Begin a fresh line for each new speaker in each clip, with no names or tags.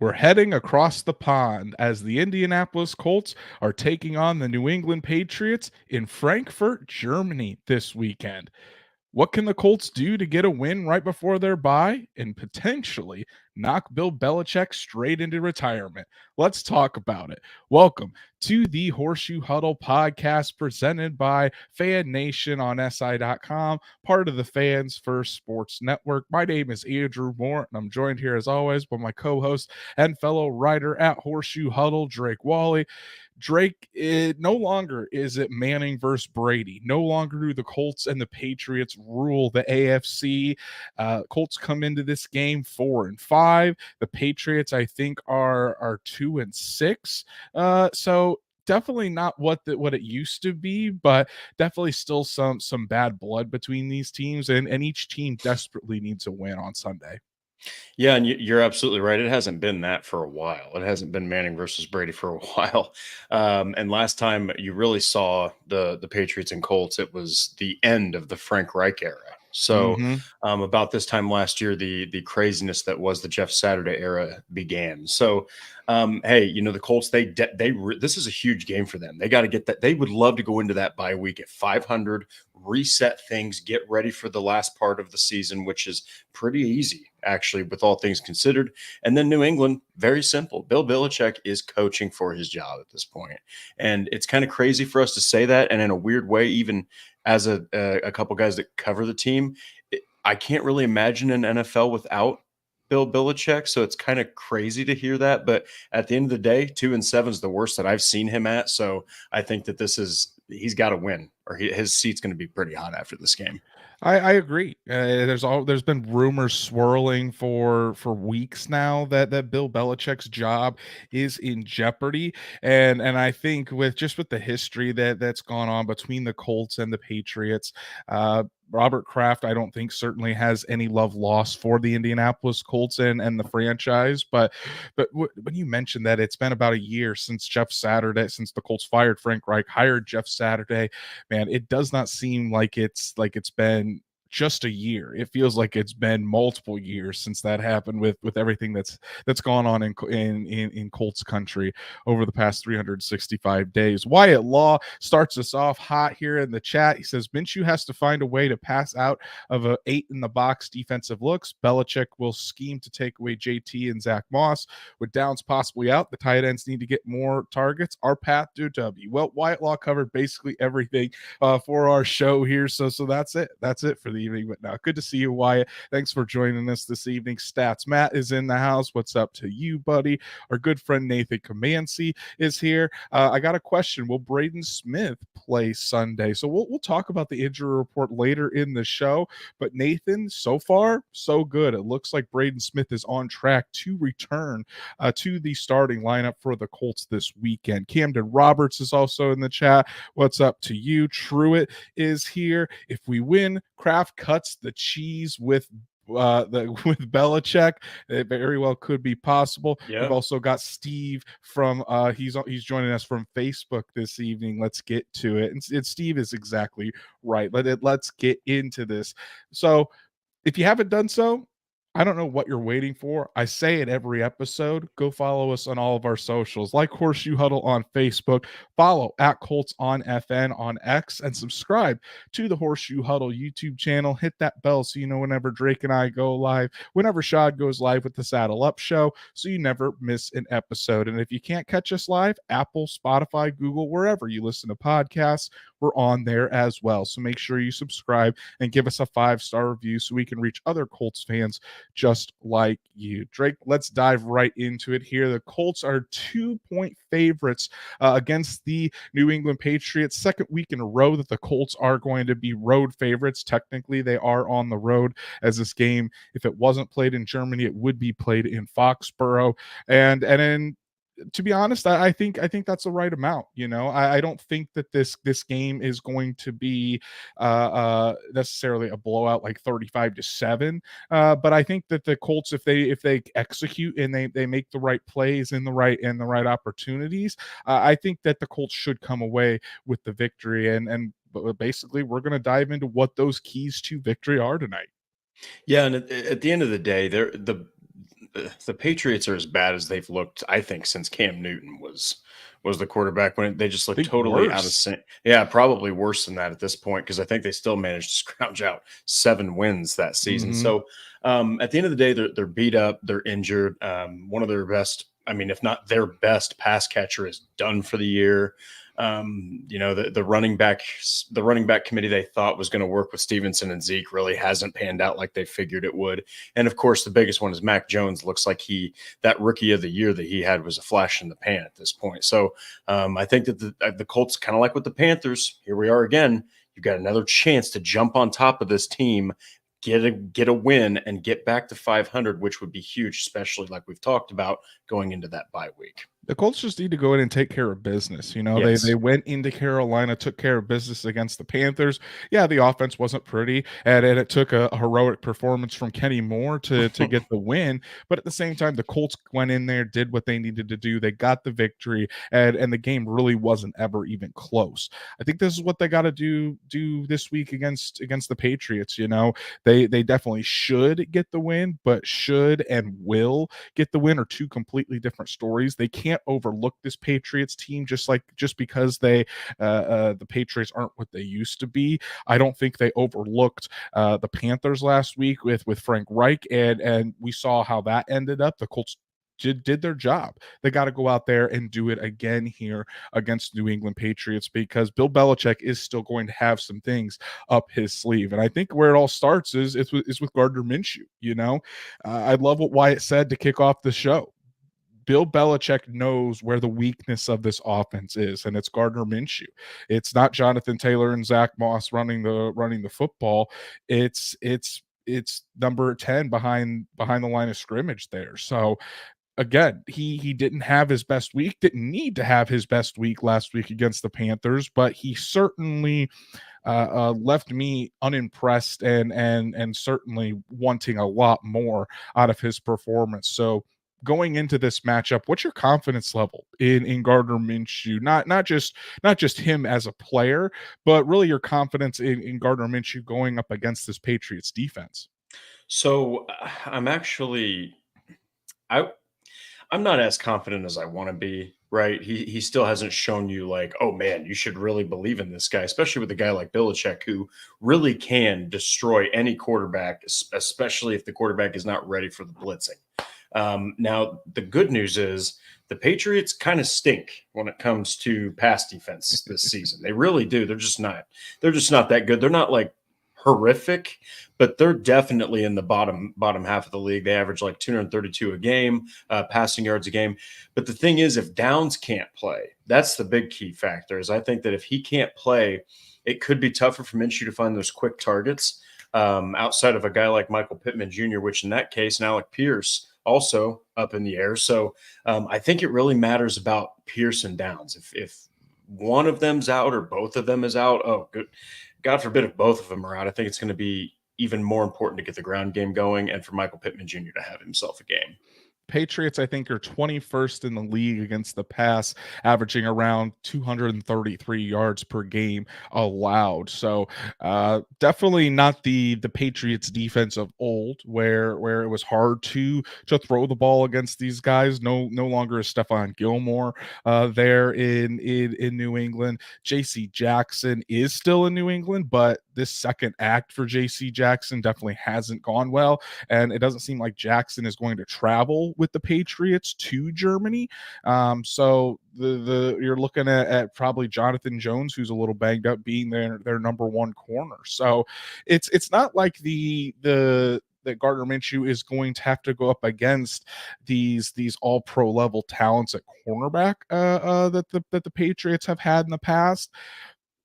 We're heading across the pond as the Indianapolis Colts are taking on the New England Patriots in Frankfurt, Germany this weekend. What can the Colts do to get a win right before their bye and potentially knock Bill Belichick straight into retirement? Let's talk about it. Welcome to the Horseshoe Huddle Podcast presented by Fan Nation on SI.com, part of the Fans First Sports Network. My name is Andrew Moore, and I'm joined here as always by my co-host and fellow writer at Horseshoe Huddle, Drake Wally. Drake, no longer is it Manning versus Brady. No longer do the Colts and the Patriots rule the AFC. Colts come into this game 4-5. The Patriots, I think, are 2-6. So definitely not what it used to be, but definitely still some bad blood between these teams, and each team desperately needs a win on Sunday.
Yeah, and you're absolutely right. It hasn't been that for a while. It hasn't been Manning versus Brady for a while. And last time you really saw the Patriots and Colts, it was the end of the Frank Reich era. So
Mm-hmm.
about this time last year, the craziness that was the Jeff Saturday era began. So hey, the Colts this is a huge game for them. They got to get that. They would love to go into that bye week at 500, reset things, get ready for the last part of the season, which is pretty easy actually, with all things considered. And then New England, very simple. Bill Belichick is coaching for his job at this point. And it's kind of crazy for us to say that. And in a weird way, even as a couple guys that cover the team, I can't really imagine an NFL without Bill Belichick. So it's kind of crazy to hear that. But at the end of the day, 2-7 is the worst that I've seen him at. So I think that he's got to win, or his seat's going to be pretty hot after this game.
I agree. There's been rumors swirling for weeks now that Bill Belichick's job is in jeopardy, and I think with the history that's gone on between the Colts and the Patriots, Robert Kraft, I don't think certainly has any love lost for the Indianapolis Colts and the franchise. But when you mentioned that it's been about a year since since the Colts fired Frank Reich, hired Jeff Saturday, man, it does not seem like it's been just a year. It feels like it's been multiple years since that happened with everything that's gone on in Colts country over the past 365 days. Wyatt Law starts us off hot here in the chat. He says Minshew has to find a way to pass out of a 8 in the box defensive looks. Belichick will scheme to take away JT and Zach Moss with Downs possibly out. The tight ends need to get more targets. Our path to W. Well, Wyatt Law covered basically everything for our show here. So that's it. That's it for the evening. But now, good to see you, Wyatt. Thanks for joining us this evening. Stats Matt is in the house. What's up to you, buddy? Our good friend Nathan Comanci is here. I got a question. Will Braden Smith play Sunday? So we'll talk about the injury report later in the show. But Nathan, so far, so good. It looks like Braden Smith is on track to return to the starting lineup for the Colts this weekend. Camden Roberts is also in the chat. What's up to you? Truitt is here. If we win, Kraft cuts the cheese with with Belichick. It very well could be possible.
Yeah.
We've also got Steve from he's joining us from Facebook this evening. Let's get to it. And Steve is exactly right. Let's get into this. So if you haven't done so, I don't know what you're waiting for. I say it every episode. Go follow us on all of our socials, like Horseshoe Huddle on Facebook, follow at Colts on FN on X, and subscribe to the Horseshoe Huddle YouTube channel. Hit that bell so you know whenever Drake and I go live, whenever Shad goes live with the Saddle Up Show, so you never miss an episode. And if you can't catch us live, Apple, Spotify, Google, wherever you listen to podcasts, we're on there as well. So make sure you subscribe and give us a 5-star review so we can reach other Colts fans just like you. Drake, let's dive right into it here. The Colts are 2-point favorites against the New England Patriots. Second week in a row that the Colts are going to be road favorites. Technically, they are on the road, as this game, if it wasn't played in Germany, it would be played in Foxborough. And in to be honest, I think that's the right amount. I don't think that this game is going to be necessarily a blowout like 35-7. But I think that the Colts, if they execute and they make the right plays in the right opportunities, I think that the Colts should come away with the victory. And basically, we're going to dive into what those keys to victory are tonight.
Yeah, and at the end of the day, the Patriots are as bad as they've looked, I think, since Cam Newton was the quarterback. When they just
I
looked
think
totally out of
worse.
sync. Yeah, probably worse than that at this point, because I think they still managed to scrounge out 7 wins that season.
Mhm.
So at the end of the day, they're beat up, they're injured. One of their best, I mean, if not their best pass catcher is done for the year. The running back committee they thought was going to work with Stevenson and Zeke really hasn't panned out like they figured it would. And of course, the biggest one is Mac Jones. Looks like that rookie of the year that he had was a flash in the pan at this point. So I think that the Colts, kind of like with the Panthers, here we are again. You've got another chance to jump on top of this team, get a win, and get back to 500, which would be huge, especially like we've talked about going into that bye week.
The Colts just need to go in and take care of business. They
Yes.
went into Carolina, took care of business against the Panthers. Yeah, the offense wasn't pretty, and it took a heroic performance from Kenny Moore to get the win. But at the same time, the Colts went in there, did what they needed to do. They got the victory, and the game really wasn't ever even close. I think this is what they got to do this week against the Patriots. They definitely should get the win, but should and will get the win are two completely different stories. They can't overlook this Patriots team just because the Patriots aren't what they used to be. I don't think they overlooked the Panthers last week with Frank Reich, and we saw how that ended up. The Colts did their job. They got to go out there and do it again here against New England Patriots, because Bill Belichick is still going to have some things up his sleeve. And I think where it all starts is with Gardner Minshew. I love what Wyatt said to kick off the show. Bill Belichick knows where the weakness of this offense is, and it's Gardner Minshew. It's not Jonathan Taylor and Zach Moss running the football. It's number 10 behind the line of scrimmage there. So again, he didn't have his best week, didn't need to have his best week last week against the Panthers, but he certainly left me unimpressed and certainly wanting a lot more out of his performance. So going into this matchup, what's your confidence level in Gardner Minshew? Not just him as a player, but really your confidence in Gardner Minshew going up against this Patriots defense.
So I'm actually I I'm not as confident as I want to be, right? He still hasn't shown you like, oh man, you should really believe in this guy, especially with a guy like Belichick who really can destroy any quarterback, especially if the quarterback is not ready for the blitzing. Now, the good news is the Patriots kind of stink when it comes to pass defense this season. They really do. They're just not. They're just not that good. They're not like horrific, but they're definitely in the bottom half of the league. They average like 232 a game, passing yards a game. But the thing is, if Downs can't play, that's the big key factor. Is I think that if he can't play, it could be tougher for Minshew to find those quick targets outside of a guy like Michael Pittman Jr., which in that case, and Alec Pierce also up in the air. So I think it really matters about Pierce and Downs. If one of them's out or both of them is out, oh, good. God forbid if both of them are out, I think it's going to be even more important to get the ground game going and for Michael Pittman Jr. to have himself a game.
Patriots, I think, are 21st in the league against the pass, averaging around 233 yards per game allowed. So definitely not the Patriots defense of old, where it was hard to throw the ball against these guys. No longer is Stephon Gilmore there in New England. J.C. Jackson is still in New England, but this second act for J.C. Jackson definitely hasn't gone well, and it doesn't seem like Jackson is going to travel with the Patriots to Germany. So you're looking at probably Jonathan Jones, who's a little banged up, being their number one corner. So it's not like that Gardner Minshew is going to have to go up against these all pro level talents at cornerback that the Patriots have had in the past,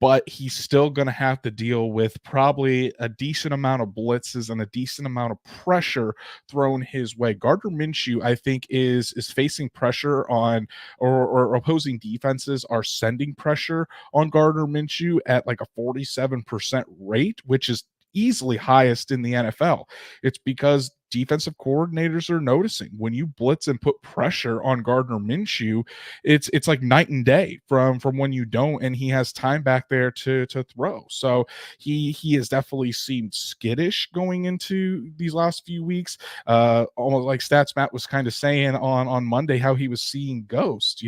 but he's still going to have to deal with probably a decent amount of blitzes and a decent amount of pressure thrown his way. Gardner Minshew, I think, is facing pressure on, or opposing defenses are sending pressure on Gardner Minshew at like a 47% rate, which is easily highest in the NFL. It's because defensive coordinators are noticing when you blitz and put pressure on Gardner Minshew, it's like night and day from when you don't, and he has time back there to throw. So he has definitely seemed skittish going into these last few weeks. Almost like Stats Matt was kind of saying on Monday how he was seeing ghosts.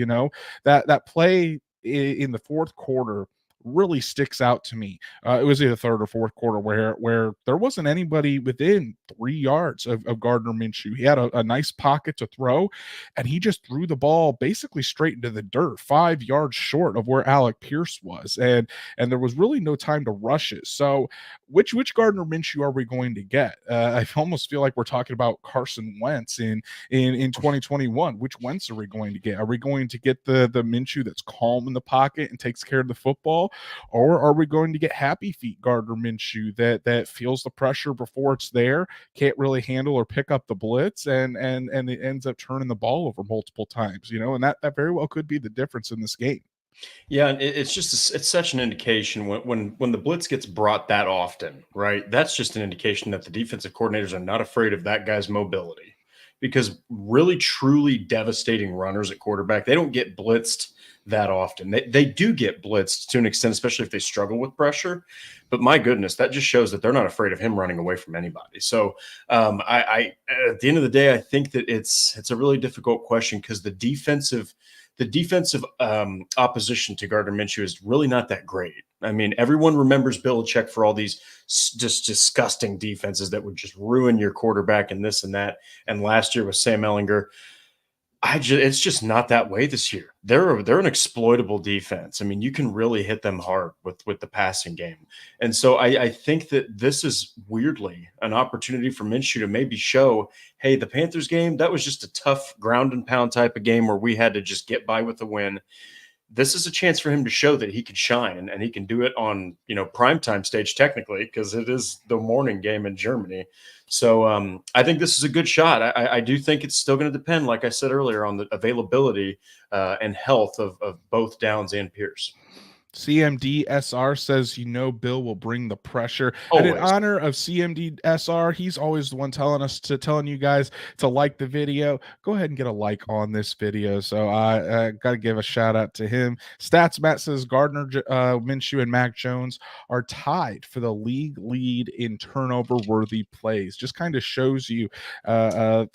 That play in the fourth quarter really sticks out to me. It was either third or fourth quarter where there wasn't anybody within 3 yards of Gardner Minshew. He had a nice pocket to throw, and he just threw the ball basically straight into the dirt, 5 yards short of where Alec Pierce was, and there was really no time to rush it. So, which Gardner Minshew are we going to get? I almost feel like we're talking about Carson Wentz in 2021. Which Wentz are we going to get? Are we going to get the Minshew that's calm in the pocket and takes care of the football? Or are we going to get happy feet Gardner Minshew that feels the pressure before it's there, can't really handle or pick up the blitz, and it ends up turning the ball over multiple times, and that very well could be the difference in this game.
Yeah, and it's such an indication when the blitz gets brought that often, right? That's just an indication that the defensive coordinators are not afraid of that guy's mobility, because really truly devastating runners at quarterback, they don't get blitzed that often. They do get blitzed to an extent, especially if they struggle with pressure. But my goodness, that just shows that they're not afraid of him running away from anybody. So I at the end of the day, I think that it's a really difficult question, because the defensive opposition to Gardner Minshew is really not that great. I mean, everyone remembers Belichick for all these just disgusting defenses that would just ruin your quarterback and this and that. And last year with Sam Ehlinger, it's just not that way this year. They're an exploitable defense. I mean, you can really hit them hard with the passing game. And so I think that this is weirdly an opportunity for Minshew to maybe show, hey, the Panthers game, that was just a tough ground and pound type of game where we had to just get by with the win. This is a chance for him to show that he can shine, and he can do it on, primetime stage technically, because it is the morning game in Germany. So I think this is a good shot. I do think it's still going to depend, like I said earlier, on the availability and health of both Downs and Pierce.
CMDSR says, Bill will bring the pressure.
Always.
And in honor of CMDSR, he's always the one telling you guys to like the video. Go ahead and get a like on this video. So I got to give a shout out to him. Stats Matt says Gardner Minshew and Mac Jones are tied for the league lead in turnover worthy plays. Just kind of shows you how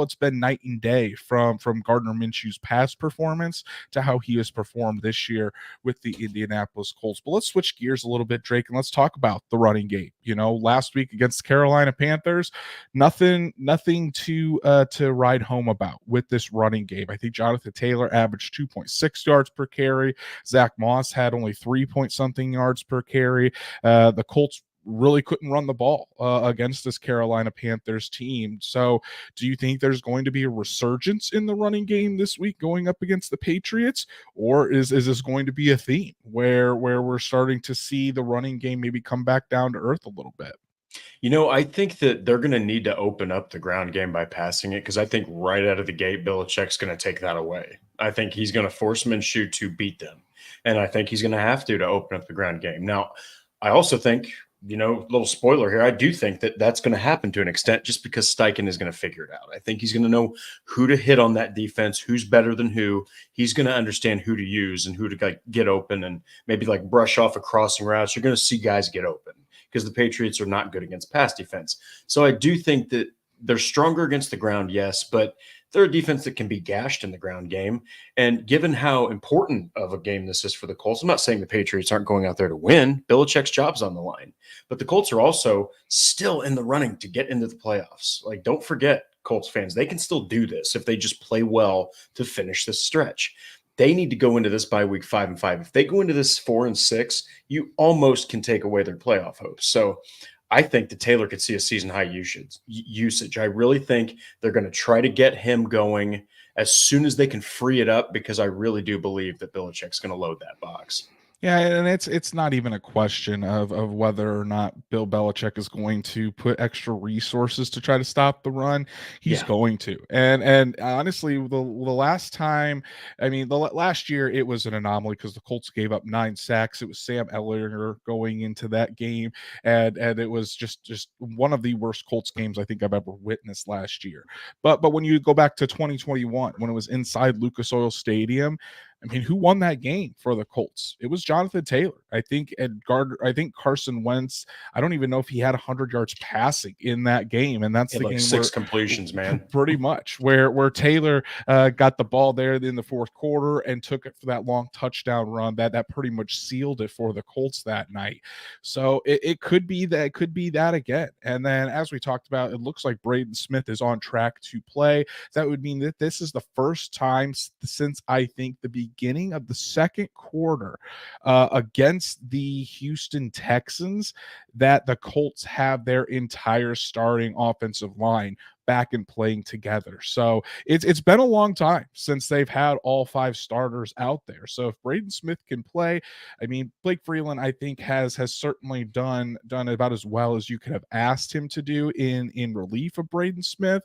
it's been night and day from Gardner Minshew's past performance to how he has performed this year with the Indianapolis Colts. But let's switch gears a little bit, Drake, and let's talk about the running game. Last week against the Carolina Panthers, nothing to ride home about with this running game. I think Jonathan Taylor averaged 2.6 yards per carry. Zach Moss had only 3-point-something yards per carry. The Colts really couldn't run the ball against this Carolina Panthers team. So do you think there's going to be a resurgence in the running game this week going up against the Patriots? Or is this going to be a theme where we're starting to see the running game maybe come back down to earth a little bit?
I think that they're going to need to open up the ground game by passing it, because I think right out of the gate, Belichick's going to take that away. I think he's going to force Minshew to beat them. And I think he's going to have to open up the ground game. Now, I also think, little spoiler here, I do think that that's going to happen to an extent, just because Steichen is going to figure it out. I think he's going to know who to hit on that defense, who's better than who. He's going to understand who to use and who to get open, and maybe brush off a crossing routes. You're going to see guys get open, because the Patriots are not good against pass defense. So I do think that they're stronger against the ground, yes, but they're a defense that can be gashed in the ground game. And given how important of a game this is for the Colts, I'm not saying the Patriots aren't going out there to win. Belichick's job's on the line. But the Colts are also still in the running to get into the playoffs. Don't forget, Colts fans, they can still do this if they just play well to finish this stretch. They need to go into this bye week 5-5. If they go into this 4-6, you almost can take away their playoff hopes. So I think that Taylor could see a season high usage. I really think they're going to try to get him going as soon as they can free it up, because I really do believe that Belichick's going to load that box.
Yeah, and it's not even a question of whether or not Bill Belichick is going to put extra resources to try to stop the run. He's
Yeah.
going to, and honestly, the last time, I mean, last year it was an anomaly because the Colts gave up 9 sacks. It was Sam Ellinger going into that game, and it was just one of the worst Colts games I think I've ever witnessed last year. But when you go back to 2021, when it was inside Lucas Oil Stadium, I mean, who won that game for the Colts? It was Jonathan Taylor. I think Ed Gardner, I think Carson Wentz, I don't even know if he had 100 yards passing in that game. And that's
He had
the
like
game
6
where
completions, man.
pretty much where Taylor got the ball there in the fourth quarter and took it for that long touchdown run that pretty much sealed it for the Colts that night. So it could be that, it could be that again. And then as we talked about, it looks like Braden Smith is on track to play. That would mean that this is the first time since I think the beginning of the second quarter against the Houston Texans that the Colts have their entire starting offensive line back and playing together. So it's been a long time since they've had all 5 starters out there. So if Braden Smith can play, I mean, Blake Freeland, I think has certainly done about as well as you could have asked him to do in relief of Braden Smith.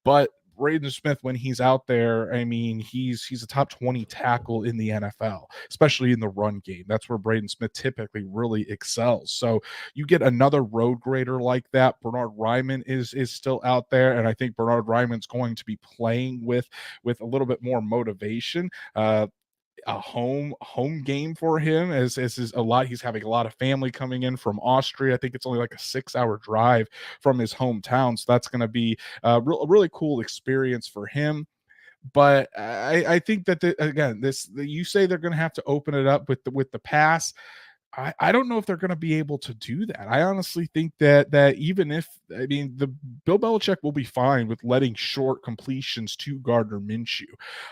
But Braden Smith, when he's out there, I mean, he's a top 20 tackle in the NFL, especially in the run game. That's where Braden Smith typically really excels. So you get another road grader like that. Bernard Ryman is still out there, and I think Bernard Ryman's going to be playing with a little bit more motivation. A home game for him as is a lot. He's having a lot of family coming in from Austria. I think it's only like a 6-hour drive from his hometown, so that's going to be a really cool experience for him. But I think that again, you say they're going to have to open it up with the pass. I don't know if they're going to be able to do that. I honestly think that even if, I mean, the Bill Belichick will be fine with letting short completions to Gardner Minshew.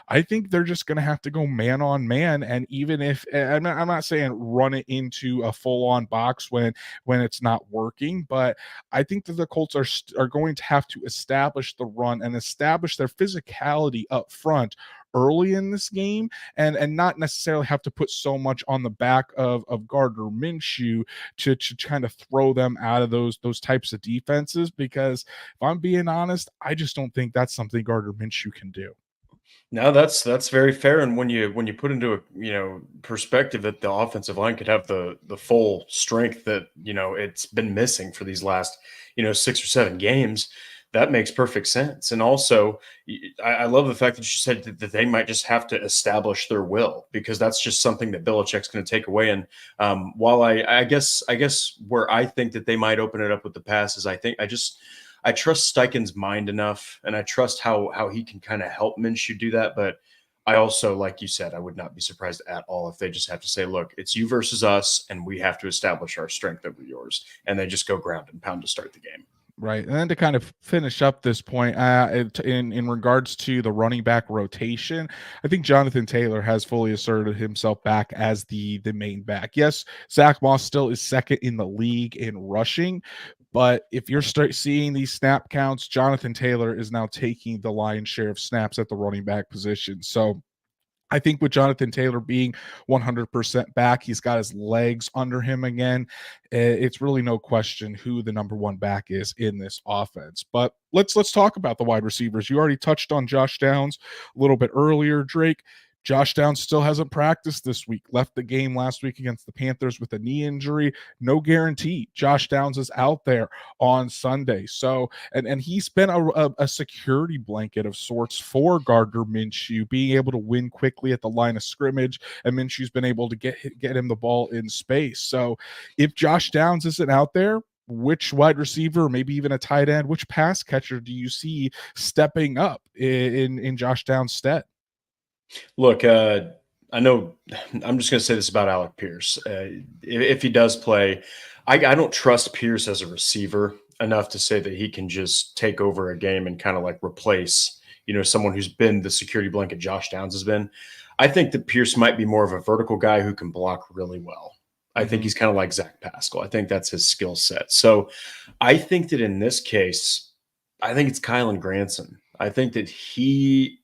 I think they're just going to have to go man on man, and even if I'm not saying run it into a full on box when it's not working, but I think that the Colts are going to have to establish the run and establish their physicality up front early in this game, and not necessarily have to put so much on the back of Gardner Minshew to kind of throw them out of those types of defenses. Because if I'm being honest, I just don't think that's something Gardner Minshew can do.
No, that's very fair. And when you put into a perspective that the offensive line could have the full strength that it's been missing for these last 6 or 7 games, that makes perfect sense. And also, I love the fact that you said that they might just have to establish their will, because that's just something that Belichick's going to take away. And while I guess where I think that they might open it up with the passes, I trust Steichen's mind enough, and I trust how he can kind of help Minshew do that. But I also, like you said, I would not be surprised at all if they just have to say, "Look, it's you versus us, and we have to establish our strength over yours," and they just go ground and pound to start the game.
Right. And then to kind of finish up this point, in regards to the running back rotation, I think Jonathan Taylor has fully asserted himself back as the main back. Yes, Zach Moss still is second in the league in rushing, but if you're start seeing these snap counts, Jonathan Taylor is now taking the lion's share of snaps at the running back position. So I think with Jonathan Taylor being 100% back, he's got his legs under him again. It's really no question who the number one back is in this offense. But let's talk about the wide receivers. You already touched on Josh Downs a little bit earlier, Drake. Josh Downs still hasn't practiced this week. Left the game last week against the Panthers with a knee injury. No guarantee Josh Downs is out there on Sunday. So, and he's been a security blanket of sorts for Gardner Minshew, being able to win quickly at the line of scrimmage, and Minshew's been able to get him the ball in space. So, if Josh Downs isn't out there, which wide receiver, maybe even a tight end, which pass catcher do you see stepping up in Josh Downs' stead?
Look, I know I'm just going to say this about Alec Pierce. If he does play, I don't trust Pierce as a receiver enough to say that he can just take over a game and kind of like replace, someone who's been the security blanket Josh Downs has been. I think that Pierce might be more of a vertical guy who can block really well. I think
Mhm.
he's kind of like Zach Pascal. I think that's his skill set. So I think that in this case, I think it's Kylan Granson. I think that he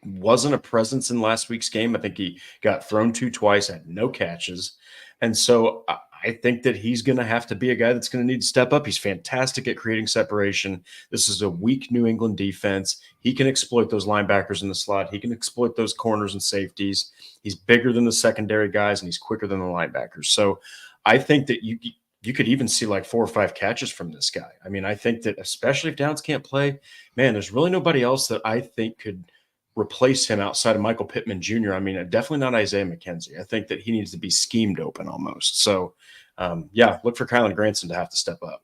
wasn't a presence in last week's game. I think he got thrown to twice, had no catches. And so I think that he's going to have to be a guy that's going to need to step up. He's fantastic at creating separation. This is a weak New England defense. He can exploit those linebackers in the slot. He can exploit those corners and safeties. He's bigger than the secondary guys, and he's quicker than the linebackers. So I think that you could even see like 4 or 5 catches from this guy. I mean, I think that especially if Downs can't play, man, there's really nobody else that I think could replace him outside of Michael Pittman Jr. I mean, definitely not Isaiah McKenzie. I think that he needs to be schemed open almost. So, yeah, look for Kylan Granson to have to step up.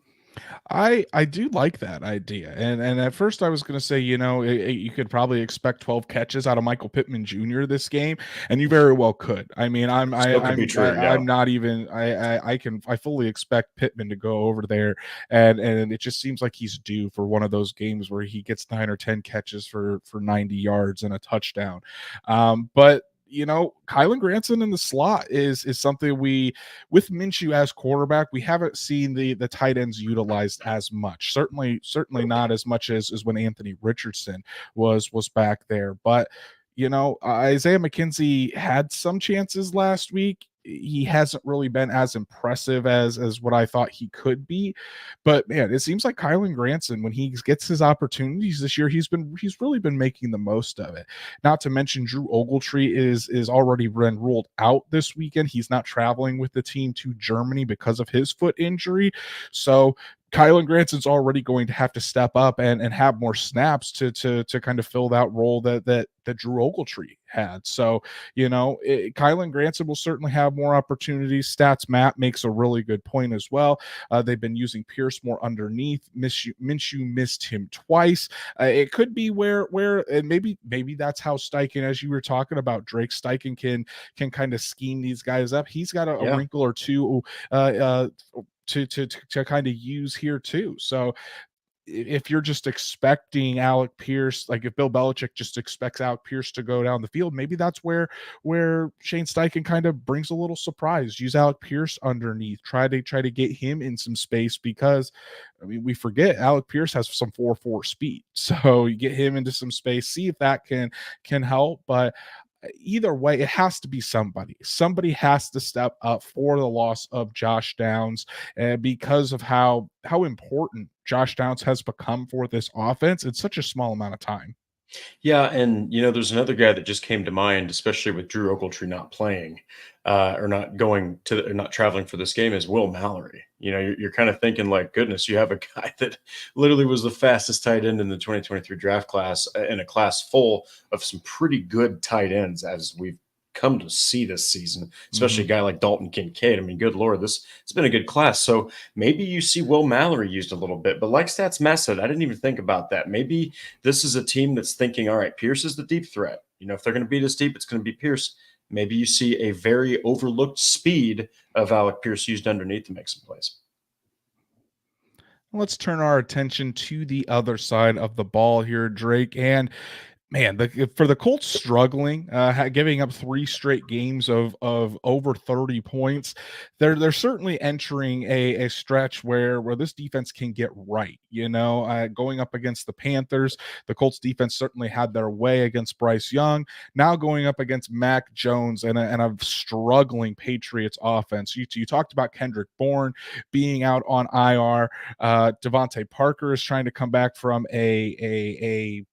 I do like that idea, and at first I was going to say, you could probably expect 12 catches out of Michael Pittman Jr. this game, and you very well could. I mean,
Still could be true. Yeah.
I'm not even I fully expect Pittman to go over there, and it just seems like he's due for one of those games where he gets 9 or 10 catches for 90 yards and a touchdown. But Kylan Granson in the slot is something with Minshew as quarterback, we haven't seen the tight ends utilized as much. Certainly not as much as when Anthony Richardson was back there. But Isaiah McKenzie had some chances last week. He hasn't really been as impressive as what I thought he could be. But man, it seems like Kylan Granson, when he gets his opportunities this year, he's really been making the most of it. Not to mention Drew Ogletree is already been ruled out this weekend. He's not traveling with the team to Germany because of his foot injury. So Kylan Granson's already going to have to step up and have more snaps to kind of fill that role that Drew Ogletree had. So, Kylan Granson will certainly have more opportunities. Stats Matt makes a really good point as well. They've been using Pierce more underneath. Minshew missed him twice. It could be where and maybe that's how Steichen, as you were talking about, Drake Steichen can kind of scheme these guys up. He's got a wrinkle or two to kind of use here too. So if you're just expecting Alec Pierce, like if Bill Belichick just expects Alec Pierce to go down the field, maybe that's where Shane Steichen kind of brings a little surprise. Use Alec Pierce underneath, try to get him in some space, because I mean, we forget Alec Pierce has some 4.4 speed. So you get him into some space, see if that can help. But either way, it has to be somebody. Somebody has to step up for the loss of Josh Downs, because of how important Josh Downs has become for this offense in such a small amount of time.
Yeah, and there's another guy that just came to mind, especially with Drew Ogletree not playing, or not traveling for this game, is Will Mallory. You're kind of thinking like, goodness, you have a guy that literally was the fastest tight end in the 2023 draft class, in a class full of some pretty good tight ends, as we've come to see this season, especially a guy like Dalton Kincaid. I mean, good Lord, it's been a good class. So maybe you see Will Mallory used a little bit, but like Stats Matt said, I didn't even think about that. Maybe this is a team that's thinking, all right, Pierce is the deep threat. If they're going to beat us deep, it's going to be Pierce. Maybe you see a very overlooked speed of Alec Pierce used underneath to make some plays.
Let's turn our attention to the other side of the ball here, Drake. And man, for the Colts struggling, giving up 3 straight games of over 30 points, they're certainly entering a stretch where this defense can get right. Going up against the Panthers, the Colts defense certainly had their way against Bryce Young. Now going up against Mac Jones and a struggling Patriots offense. You talked about Kendrick Bourne being out on IR. Devontae Parker is trying to come back from a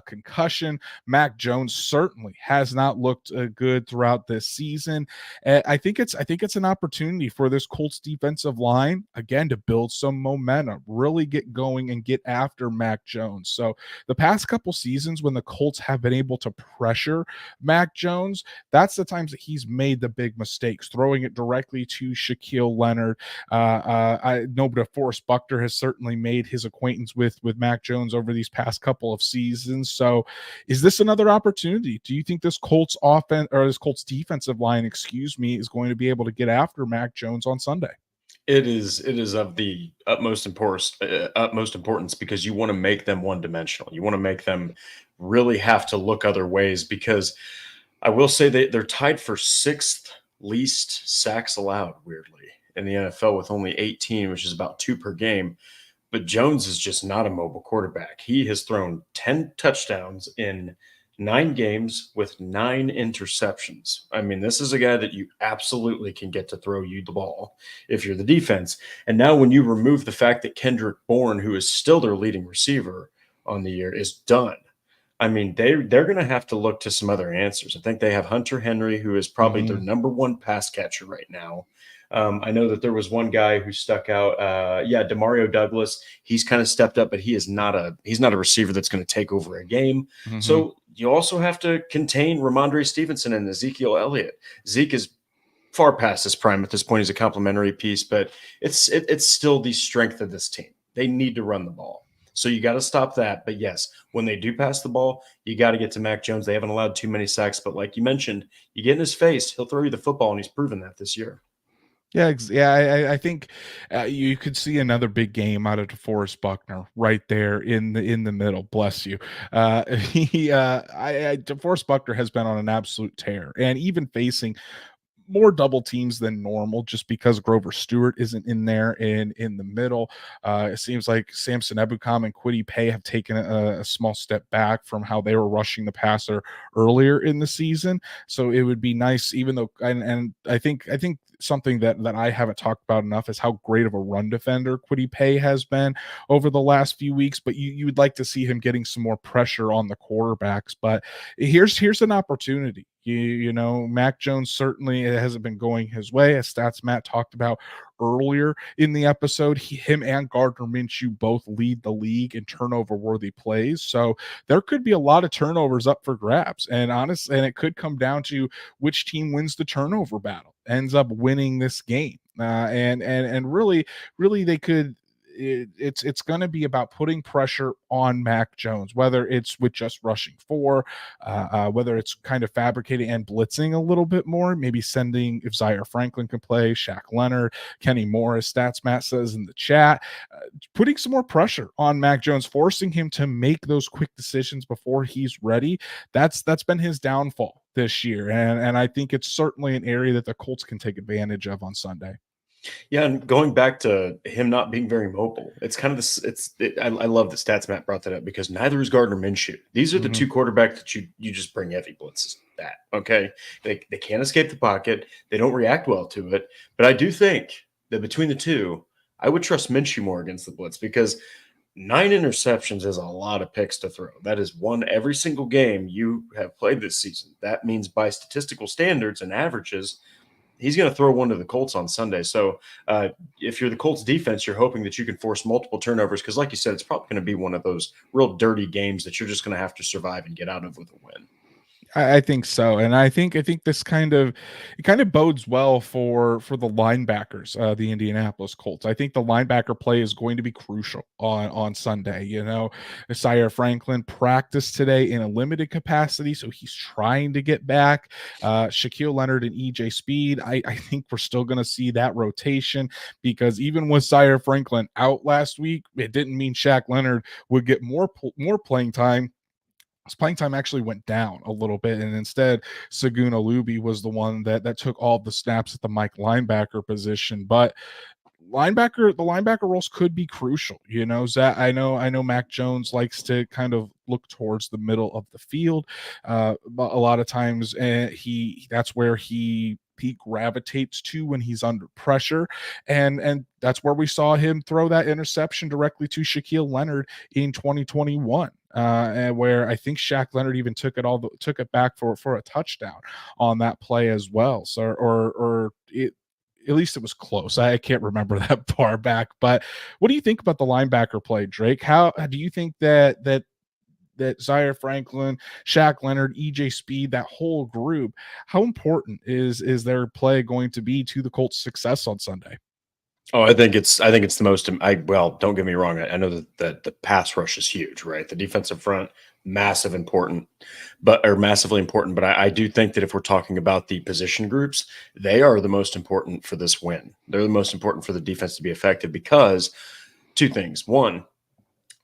concussion. Mac Jones certainly has not looked good throughout this season. I think it's an opportunity for this Colts defensive line again to build some momentum, really get going and get after Mac Jones. So the past couple seasons when the Colts have been able to pressure Mac Jones, that's the times that he's made the big mistakes, throwing it directly to Shaquille Leonard. I know that Forrest Buckner has certainly made his acquaintance with Mac Jones over these past couple of seasons. So is this another opportunity? Do you think this Colts offense, or this Colts defensive line, is going to be able to get after Mac Jones on Sunday?
It is of the utmost importance, because you want to make them one-dimensional. You want to make them really have to look other ways, because I will say they're tied for 6th least sacks allowed, weirdly, in the NFL, with only 18, which is about 2 per game. But Jones is just not a mobile quarterback. He has thrown 10 touchdowns in 9 games with 9 interceptions. I mean, this is a guy that you absolutely can get to throw you the ball if you're the defense. And now, when you remove the fact that Kendrick Bourne, who is still their leading receiver on the year, is done, I mean, they're going to have to look to some other answers. I think they have Hunter Henry, who is probably their number one pass catcher right now. I know that there was one guy who stuck out. Demario Douglas. He's kind of stepped up, but he's not a receiver that's going to take over a game. So you also have to contain Ramondre Stevenson and Ezekiel Elliott. Zeke is far past his prime at this point. He's a complimentary piece, but it's still the strength of this team. They need to run the ball. So you got to stop that. But yes, when they do pass the ball, you got to get to Mac Jones. They haven't allowed too many sacks, but like you mentioned, you get in his face, he'll throw you the football, and he's proven that this year.
I think you could see another big game out of DeForest Buckner right there in the middle. Bless you. DeForest Buckner has been on an absolute tear, and even facing more double teams than normal just because Grover Stewart isn't in there in the middle. It seems like Samson Ebukam and Kwity Paye have taken a small step back from how they were rushing the passer earlier in the season. So it would be nice, even though, and I think something that I haven't talked about enough is how great of a run defender Kwity Paye has been over the last few weeks, but you would like to see him getting some more pressure on the quarterbacks. But here's an opportunity. You know, Mac Jones certainly, it hasn't been going his way, as Stats Matt talked about earlier in the episode. Him and Gardner Minshew both lead the league in turnover-worthy plays, so there could be a lot of turnovers up for grabs. And it could come down to which team wins the turnover battle, ends up winning this game. And really, they could. It's going to be about putting pressure on Mac Jones, whether it's with just rushing four, whether it's kind of fabricating and blitzing a little bit more, maybe sending, if Zaire Franklin can play, Shaq Leonard, Kenny Morris, Stats Matt says in the chat, putting some more pressure on Mac Jones, forcing him to make those quick decisions before he's ready. That's been his downfall this year, and I think it's certainly an area that the Colts can take advantage of on Sunday.
Yeah, and going back to him not being very mobile, it's kind of this. I love that Stats Matt brought that up because neither is Gardner Minshew. These are the two quarterbacks that you just bring heavy blitzes at. Okay, they can't escape the pocket. They don't react well to it. But I do think that between the two, I would trust Minshew more against the blitz because 9 interceptions is a lot of picks to throw. That is one every single game you have played this season. That means by statistical standards and averages, he's going to throw one to the Colts on Sunday. So if you're the Colts defense, you're hoping that you can force multiple turnovers because, like you said, it's probably going to be one of those real dirty games that you're just going to have to survive and get out of with a win.
I think so, and I think this kind of bodes well for the linebackers, the Indianapolis Colts. I think the linebacker play is going to be crucial on Sunday. You know, Zaire Franklin practiced today in a limited capacity, so he's trying to get back. Shaquille Leonard and EJ Speed, I think we're still going to see that rotation because even with Zaire Franklin out last week, it didn't mean Shaq Leonard would get more playing time. His playing time actually went down a little bit, and instead Segun Olubi was the one that took all the snaps at the Mike linebacker position. But the linebacker roles could be crucial. You know, Zach, I know Mac Jones likes to kind of look towards the middle of the field. But a lot of times that's where he gravitates to when he's under pressure. And that's where we saw him throw that interception directly to Shaquille Leonard in 2021. And where I think Shaq Leonard even took it back for a touchdown on that play as well. So, at least it was close. I can't remember that far back. But what do you think about the linebacker play, Drake? How do you think that Zaire Franklin, Shaq Leonard, EJ Speed, that whole group, how important is their play going to be to the Colts' success on Sunday?
Oh, I think it's the most. Don't get me wrong. I know that the pass rush is huge, right? The defensive front, massively important. But I do think that if we're talking about the position groups, they are the most important for this win. They're the most important for the defense to be effective because two things. One,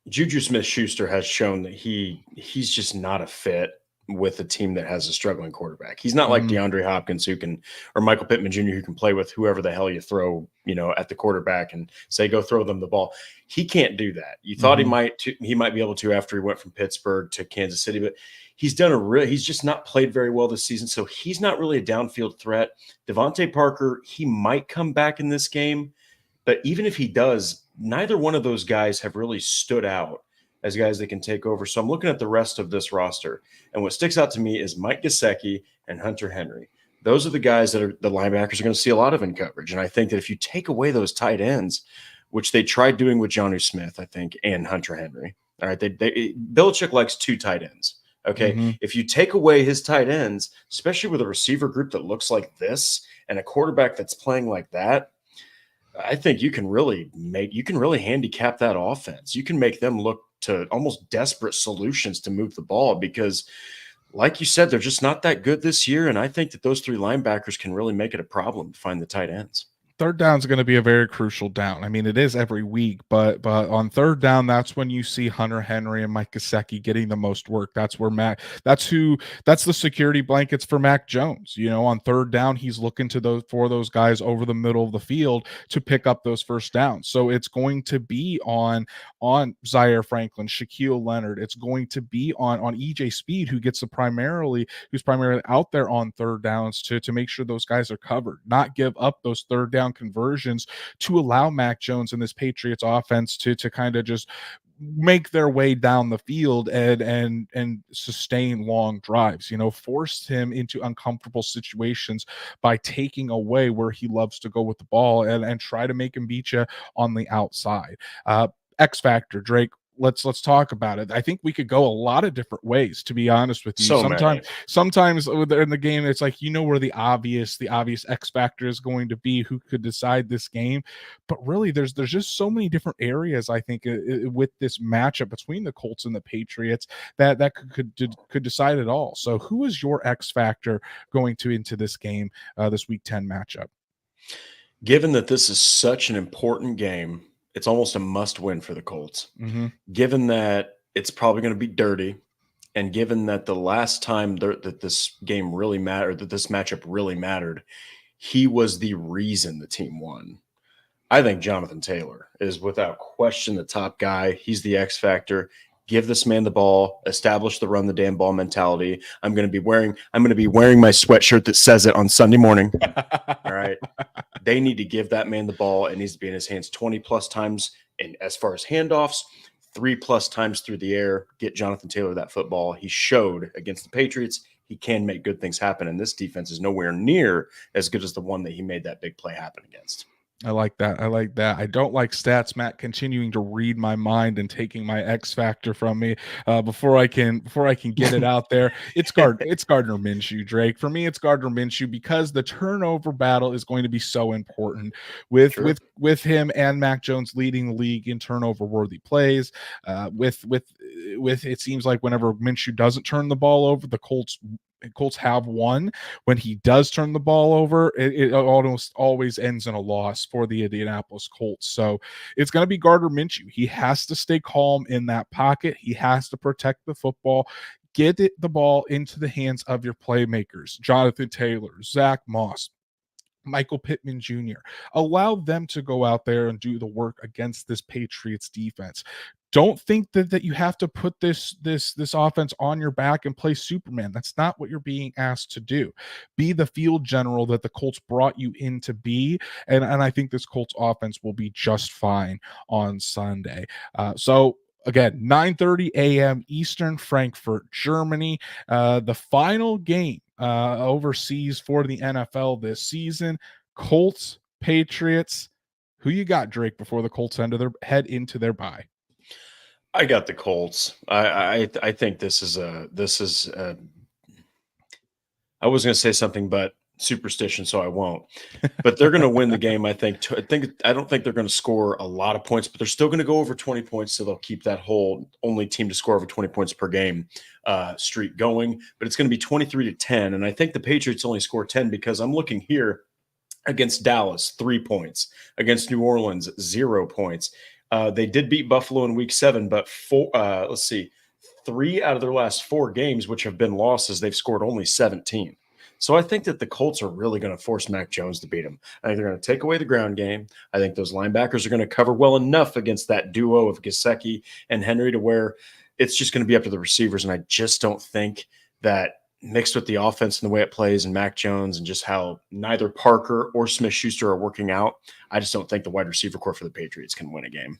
Juju Smith-Schuster has shown that he's just not a fit with a team that has a struggling quarterback. He's not like
Mhm.
DeAndre Hopkins or Michael Pittman Jr. who can play with whoever the hell you throw, at the quarterback and say, go throw them the ball. He can't do that. You thought
Mhm.
he might be able to after he went from Pittsburgh to Kansas City, but he's just not played very well this season. So he's not really a downfield threat. Devontae Parker, he might come back in this game, but even if he does, neither one of those guys have really stood out as guys that can take over. So I'm looking at the rest of this roster, and what sticks out to me is Mike Gesicki and Hunter Henry. Those are the guys that the linebackers are going to see a lot of in coverage. And I think that if you take away those tight ends, which they tried doing with Jonnu Smith, I think, and Hunter Henry, all right, Belichick likes 2 tight ends. Okay,
Mhm.
if you take away his tight ends, especially with a receiver group that looks like this and a quarterback that's playing like that, I think you can really handicap that offense. You can make them look to almost desperate solutions to move the ball because, like you said, they're just not that good this year. And I think that those 3 linebackers can really make it a problem to find the tight ends.
Third down is going to be a very crucial down. I mean, it is every week, but on third down, that's when you see Hunter Henry and Mike Gesicki getting the most work. That's where that's the security blankets for Mac Jones. On third down, he's looking to those guys over the middle of the field to pick up those first downs. So it's going to be on Zaire Franklin, Shaquille Leonard. It's going to be on EJ Speed, who's primarily out there on third downs to make sure those guys are covered, not give up those third down conversions to allow Mac Jones and this Patriots offense to kind of just make their way down the field and sustain long drives, force him into uncomfortable situations by taking away where he loves to go with the ball and try to make him beat you on the outside. X factor, Drake, let's talk about it. I think we could go a lot of different ways, to be honest with you.
So many.
Sometimes in the game, it's like, where the obvious X factor is going to be, who could decide this game. But really, there's just so many different areas, I think, with this matchup between the Colts and the Patriots that could decide it all. So who is your X factor going into this game, this Week 10 matchup?
Given that this is such an important game, it's almost a must win for the Colts.
Mm-hmm.
Given that it's probably going to be dirty, and given that the last time that this game really mattered, that this matchup really mattered, he was the reason the team won. I think Jonathan Taylor is without question the top guy. He's the X factor. Give this man the ball, establish the run the damn ball mentality. I'm going to be wearing my sweatshirt that says it on Sunday morning. All right. They need to give that man the ball. It needs to be in his hands 20 plus times. And as far as handoffs, 3+ times through the air, get Jonathan Taylor that football. He showed against the Patriots he can make good things happen. And this defense is nowhere near as good as the one that he made that big play happen against.
I like that. I don't like Stats Matt continuing to read my mind and taking my X factor from me before I can get it out there. It's Gardner Minshew, Drake. For me, it's Gardner Minshew because the turnover battle is going to be so important with
Sure.
with him and Mac Jones leading the league in turnover worthy plays. With it seems like whenever Minshew doesn't turn the ball over, the Colts have won. When he does turn the ball over, it almost always ends in a loss for the Indianapolis Colts. So it's going to be Gardner Minshew. He has to stay calm in that pocket. He has to protect the football. Get the ball into the hands of your playmakers, Jonathan Taylor, Zach Moss, Michael Pittman Jr. Allow them to go out there and do the work against this Patriots defense. Don't think that you have to put this offense on your back and play Superman. That's not what you're being asked to do. Be the field general that the Colts brought you in to be, and I think this Colts offense will be just fine on Sunday. So again, 9:30 a.m. Eastern, Frankfurt, Germany. The final game overseas for the NFL this season. Colts, Patriots. Who you got, Drake, before the Colts head into their bye?
I got the Colts. I think this is I was going to say something, but superstition, so I won't. But they're going to win the game. I don't think they're going to score a lot of points, but they're still going to go over 20 points, so they'll keep that whole only team to score over 20 points per game streak going. But it's going to be 23-10, and I think the Patriots only score 10 because I'm looking here against Dallas, 3 points. Against New Orleans, 0 points. They did beat Buffalo in Week 7, but 3 out of their last 4 games, which have been losses, they've scored only 17. So I think that the Colts are really going to force Mac Jones to beat him. I think they're going to take away the ground game. I think those linebackers are going to cover well enough against that duo of Gesicki and Henry to where it's just going to be up to the receivers. And I just don't think that mixed with the offense and the way it plays and Mac Jones and just how neither Parker or Smith-Schuster are working out, I just don't think the wide receiver core for the Patriots can win a game.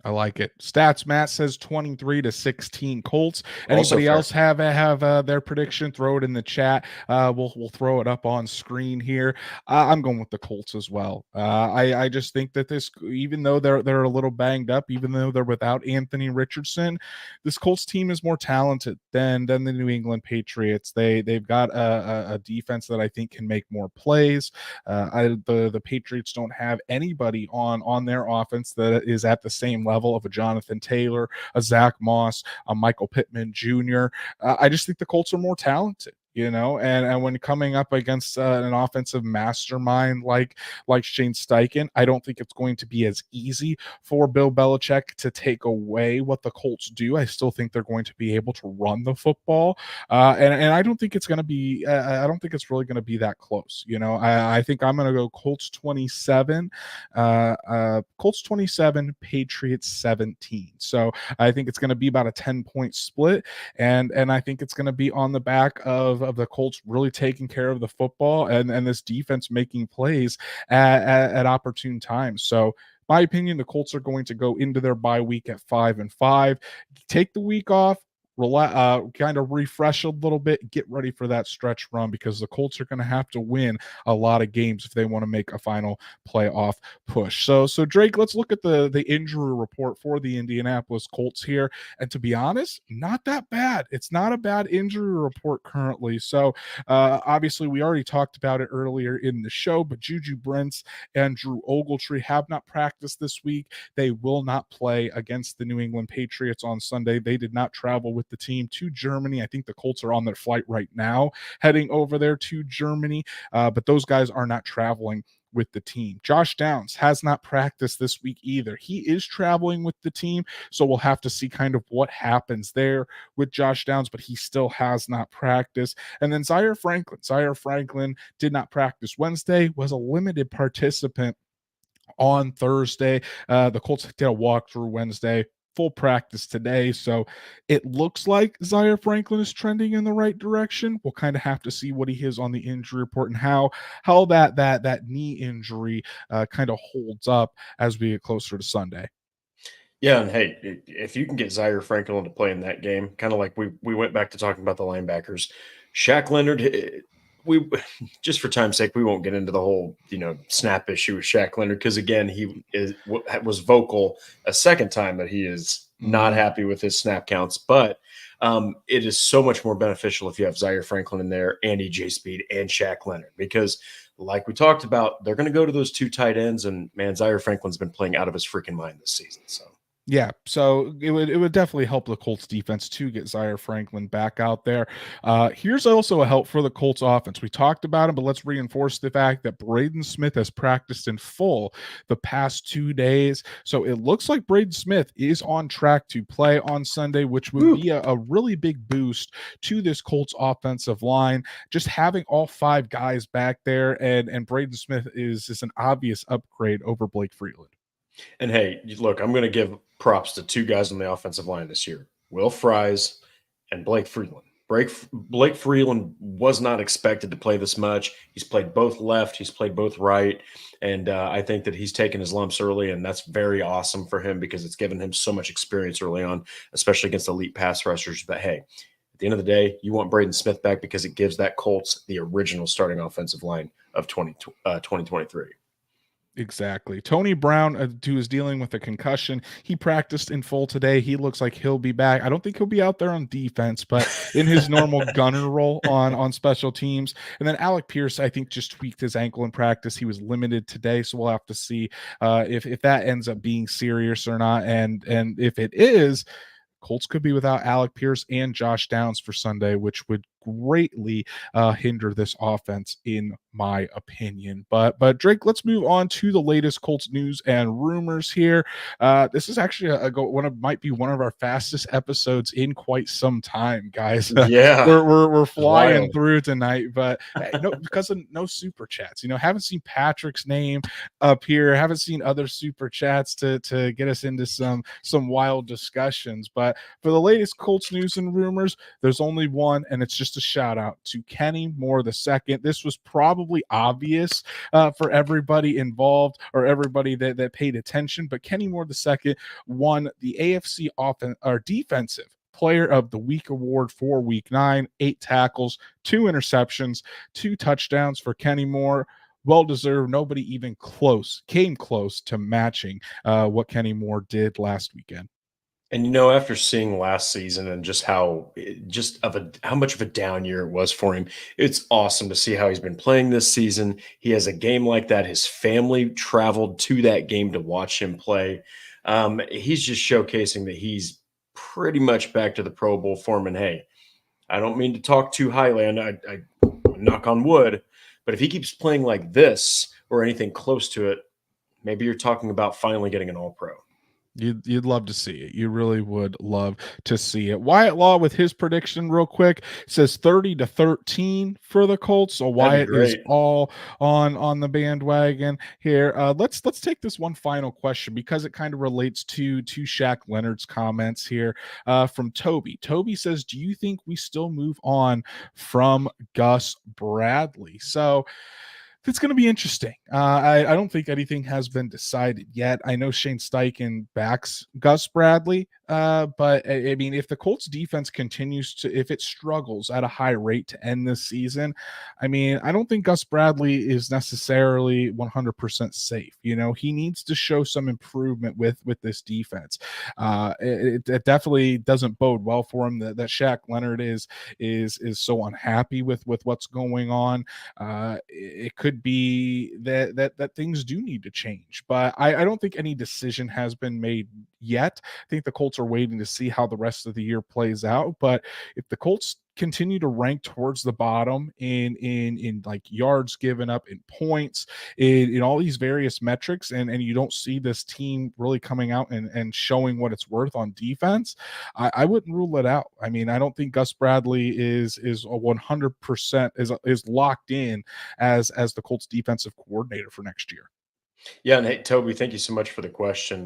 I like it. Stats Matt says 23-16 Colts.
Also
Anybody
fair.
else have their prediction? Throw it in the chat. We'll throw it up on screen here. I'm going with the Colts as well. I just think that this, even though they're a little banged up, even though they're without Anthony Richardson, this Colts team is more talented than the New England Patriots. They've got a defense that I think can make more plays. The Patriots don't have anybody on their offense that is at the same level of a Jonathan Taylor, a Zach Moss, a Michael Pittman Jr. I just think the Colts are more talented. And when coming up against an offensive mastermind like Shane Steichen, I don't think it's going to be as easy for Bill Belichick to take away what the Colts do. I still think they're going to be able to run the football, and I don't think it's going to be. I don't think it's really going to be that close. I think I'm going to go Colts 27, Colts 27, Patriots 17. So I think it's going to be about a 10-point split, and I think it's going to be on the back of the Colts really taking care of the football and this defense making plays at opportune times. So my opinion, the Colts are going to go into their bye week at 5-5, take the week off, kind of refresh a little bit, get ready for that stretch run, because the Colts are going to have to win a lot of games if they want to make a final playoff push. So Drake, let's look at the injury report for the Indianapolis Colts here. And to be honest, not that bad. It's not a bad injury report currently. So obviously we already talked about it earlier in the show, but Juju Brents and Drew Ogletree have not practiced this week. They will not play against the New England Patriots on Sunday. They did not travel with the team to Germany. I think the Colts are on their flight right now, heading over there to Germany, but those guys are not traveling with the team. Josh Downs has not practiced this week either. He is traveling with the team, so we'll have to see kind of what happens there with Josh Downs, but he still has not practiced. And then Zaire Franklin did not practice Wednesday, was a limited participant on Thursday. The Colts did a walkthrough Wednesday, full practice today. So it looks like Zaire Franklin is trending in the right direction. We'll kind of have to see what he is on the injury report and how that knee injury kind of holds up as we get closer to Sunday.
Yeah, and hey, if you can get Zaire Franklin to play in that game, kind of like we went back to talking about the linebackers, Shaq Leonard, we just for time's sake, we won't get into the whole snap issue with Shaq Leonard, because again, he was vocal a second time that he is not happy with his snap counts, but it is so much more beneficial if you have Zaire Franklin in there and EJ Speed and Shaq Leonard, because like we talked about, they're going to go to those two tight ends, and man, Zaire Franklin's been playing out of his freaking mind this season. So
yeah, so it would definitely help the Colts defense to get Zaire Franklin back out there. Here's also a help for the Colts offense. We talked about him, but let's reinforce the fact that Braden Smith has practiced in full the past 2 days. So it looks like Braden Smith is on track to play on Sunday, which would be a really big boost to this Colts offensive line. Just having all 5 guys back there, and Braden Smith is an obvious upgrade over Blake Freeland.
And hey, look, I'm going to give props to 2 guys on the offensive line this year, Will Fries and Blake Freeland. Blake Freeland was not expected to play this much. He's played both left. He's played both right. And I think that he's taken his lumps early, and that's very awesome for him because it's given him so much experience early on, especially against elite pass rushers. But hey, at the end of the day, you want Braden Smith back because it gives that Colts the original starting offensive line of 2023.
Exactly. Tony Brown, who is dealing with a concussion, he practiced in full today. He looks like he'll be back. I don't think he'll be out there on defense, but in his normal gunner role on special teams. And then Alec Pierce, I think, just tweaked his ankle in practice. He was limited today, so we'll have to see if that ends up being serious or not. And if it is, Colts could be without Alec Pierce and Josh Downs for Sunday, which would greatly hinder this offense, in my opinion. But Drake, let's move on to the latest Colts news and rumors here. This is actually might be one of our fastest episodes in quite some time, guys.
Yeah,
we're
it's
flying
wild.
through tonight, but no, because of no super chats. Haven't seen Patrick's name up here. Haven't seen other super chats to get us into some wild discussions. But for the latest Colts news and rumors, there's only one, and it's just a shout out to Kenny Moore II. This was probably obvious for everybody involved or everybody that paid attention, but Kenny Moore II won the AFC defensive Player of the Week award for Week 9, 8 tackles, 2 interceptions, 2 touchdowns for Kenny Moore. Well deserved. Nobody even came close to matching what Kenny Moore did last weekend.
And after seeing last season and just how much of a down year it was for him, it's awesome to see how he's been playing this season. He has a game like that. His family traveled to that game to watch him play. He's just showcasing that he's pretty much back to the Pro Bowl form. And hey, I don't mean to talk too highly, and I knock on wood, but if he keeps playing like this or anything close to it, maybe you're talking about finally getting an All-Pro.
You'd love to see it. You really would love to see it. Wyatt Law with his prediction real quick says 30-13 for the Colts. So Wyatt is all on the bandwagon here. Let's take this one final question because it kind of relates to Shaq Leonard's comments here from Toby. Toby says, do you think we still move on from Gus Bradley? So it's going to be interesting. I don't think anything has been decided yet. I know Shane Steichen backs Gus Bradley, but I mean, if the Colts defense continues if it struggles at a high rate to end this season, I mean, I don't think Gus Bradley is necessarily 100% safe. He needs to show some improvement with this defense. It definitely doesn't bode well for him that Shaq Leonard is so unhappy with what's going on. It could be that things do need to change, but I don't think any decision has been made yet. I think the Colts are waiting to see how the rest of the year plays out. But if the Colts continue to rank towards the bottom in like yards given up, in points, in all these various metrics, and you don't see this team really coming out and showing what it's worth on defense, I wouldn't rule it out. I mean, I don't think Gus Bradley is a 100% is locked in as the Colts defensive coordinator for next year.
Yeah, and hey, Toby, thank you so much for the question.